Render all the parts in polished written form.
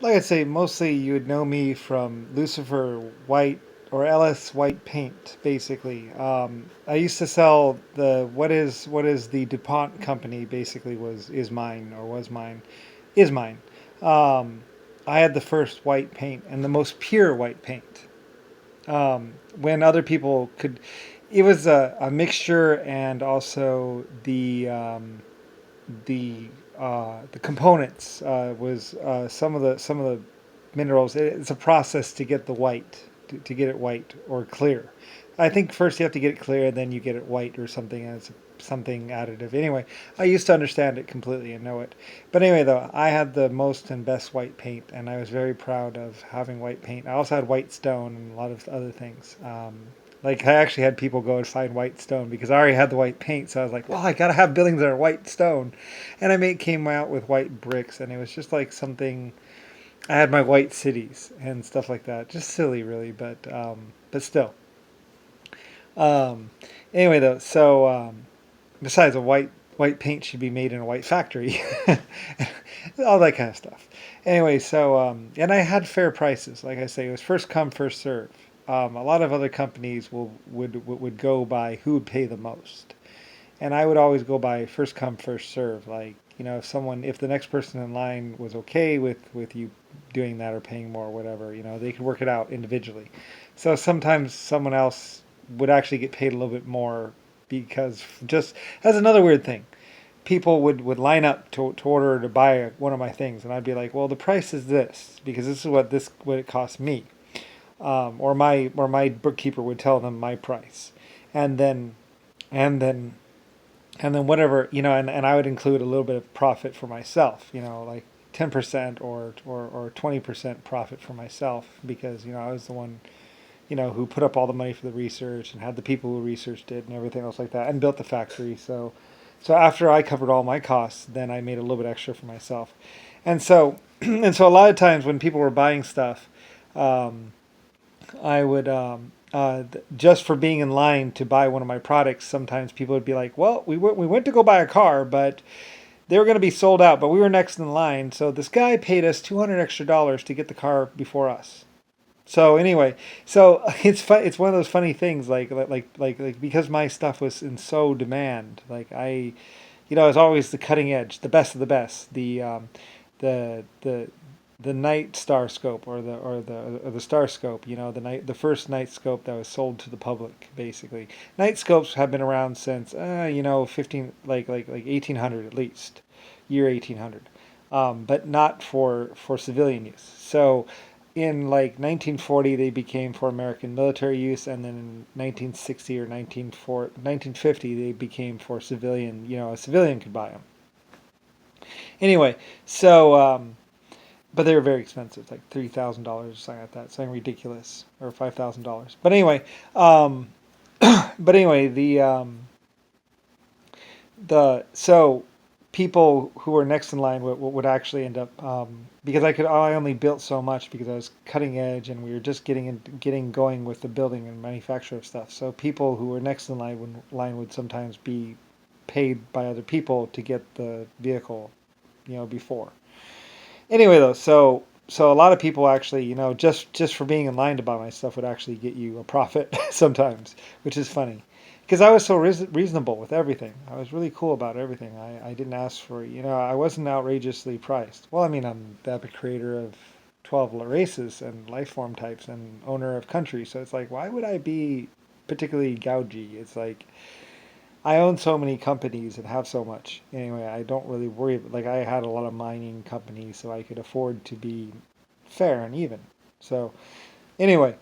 like I say, mostly you would know me from Lucifer White or LS White paint, basically. I used to sell the what is the DuPont company basically was is mine or was mine is mine. Um, I had the first white paint and the most pure white paint. When other people could, it was a mixture and also the components was some of the minerals. It's a process to get the white to get it white or clear. I think first you have to get it clear, then you get it white or something as something additive. Anyway, I used to understand it completely and know it. But anyway, though, I had the most and best white paint, and I was very proud of having white paint. I also had white stone and a lot of other things. Like I actually had people go and find white stone because I already had the white paint, so I was like, "Well, I gotta have buildings that are white stone," and came out with white bricks, and it was just like something. I had my white cities and stuff like that. Just silly, really, but still. Um, anyway, though, so besides a white paint should be made in a white factory, all that kind of stuff. Anyway, so and I had fair prices. Like I say, it was first come first serve. A lot of other companies would go by who would pay the most, and I would always go by first come first serve. Like if the next person in line was okay with you doing that or paying more or whatever, they could work it out individually. So sometimes someone else would actually get paid a little bit more because just that's another weird thing. People would line up to order to buy one of my things, and I'd be like, well, the price is this because this is what it costs me, or my bookkeeper would tell them my price, and then and then and then whatever and I would include a little bit of profit for myself, like 10% or 20% profit for myself because I was the one who put up all the money for the research and had the people who researched it and everything else like that and built the factory. So after I covered all my costs, then I made a little bit extra for myself, and so and so a lot of times when people were buying stuff, um, I would just for being in line to buy one of my products. Sometimes people would be like, "Well, we went to go buy a car, but they were going to be sold out, but we were next in line, so this guy paid us $200 extra to get the car before us." So anyway, so it's one of those funny things, like because my stuff was in so demand, like I was always the cutting edge, the best of the best, the the the night star scope or the star scope, the first night scope that was sold to the public, basically. Night scopes have been around since 15 like 1800 at least, year 1800, but not for civilian use. So in like 1940 they became for American military use, and then in 1960 or 1950 they became for civilian. A civilian could buy them. Anyway, so but they were very expensive, like $3,000, something like that, something ridiculous, or $5,000. Um, but anyway, the so people who were next in line would actually end up because I only built so much because I was cutting edge and we were just getting going with the building and manufacture of stuff. So people who were next in line would sometimes be paid by other people to get the vehicle, before. Anyway, though, so a lot of people actually, just for being in line to buy my stuff would actually get you a profit sometimes, which is funny. Because I was so reasonable with everything. I was really cool about everything. I didn't ask for, I wasn't outrageously priced. Well, I mean, I'm the epic creator of 12 races and life form types and owner of countries. So it's like, why would I be particularly gougy? It's like, I own so many companies and have so much. Anyway, I don't really worry. Like I had a lot of mining companies, so I could afford to be fair and even. So anyway,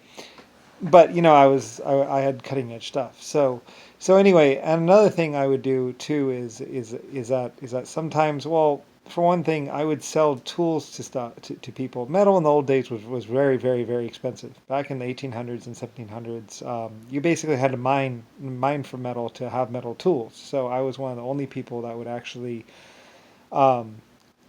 but I had cutting edge stuff. So anyway, and another thing I would do too is that sometimes, well, for one thing, I would sell tools to stuff to people. Metal in the old days was very very very expensive. Back in the 1800s and 1700s, you basically had to mine for metal to have metal tools. So I was one of the only people that would actually um,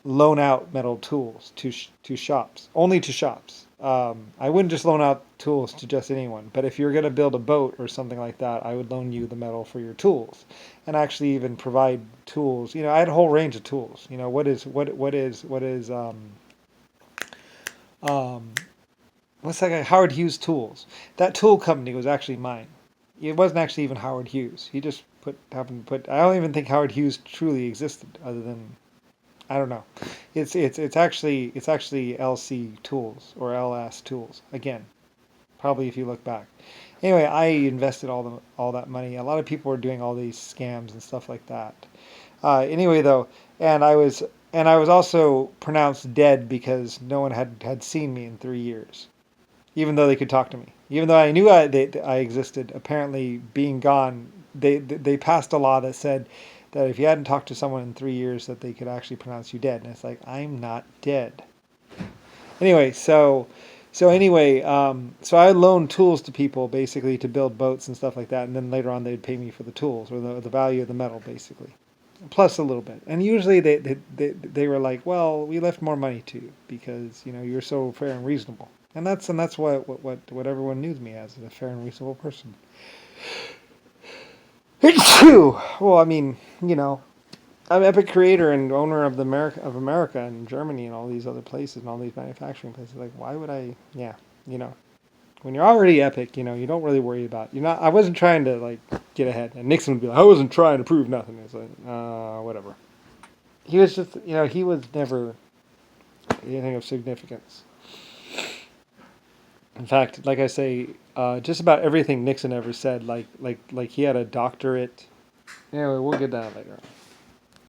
loan out metal tools to shops, only to shops. I wouldn't just loan out tools to just anyone, but if you're going to build a boat or something like that, I would loan you the metal for your tools, and actually even provide tools. I had a whole range of tools. What is Um, what's that guy? Howard Hughes Tools. That tool company was actually mine. It wasn't actually even Howard Hughes. He just happened to put. I don't even think Howard Hughes truly existed, other than I don't know. It's actually LC Tools or LS Tools again. Probably if you look back. Anyway, I invested all that money. A lot of people were doing all these scams and stuff like that. Anyway, though, and I was and I was also pronounced dead because no one had seen me in 3 years, even though they could talk to me. Even though I knew I existed, apparently being gone, they passed a law that said that if you hadn't talked to someone in 3 years, that they could actually pronounce you dead. And it's like I'm not dead. Anyway, so I loaned tools to people basically to build boats and stuff like that, and then later on they'd pay me for the tools or the value of the metal basically, plus a little bit. And usually they were like, well, we left more money to you because you're so fair and reasonable. And that's what everyone knew me as a fair and reasonable person. Well, I mean, I'm Epic creator and owner of America and Germany and all these other places and all these manufacturing places. Like, why would I? Yeah, you know, when you're already Epic, you don't really worry about. You're not. I wasn't trying to like get ahead. And Nixon would be like, I wasn't trying to prove nothing. It's like, whatever. He was just, he was never anything of significance. In fact, like I say, just about everything Nixon ever said, like he had a doctorate. Anyway, we'll get that later on.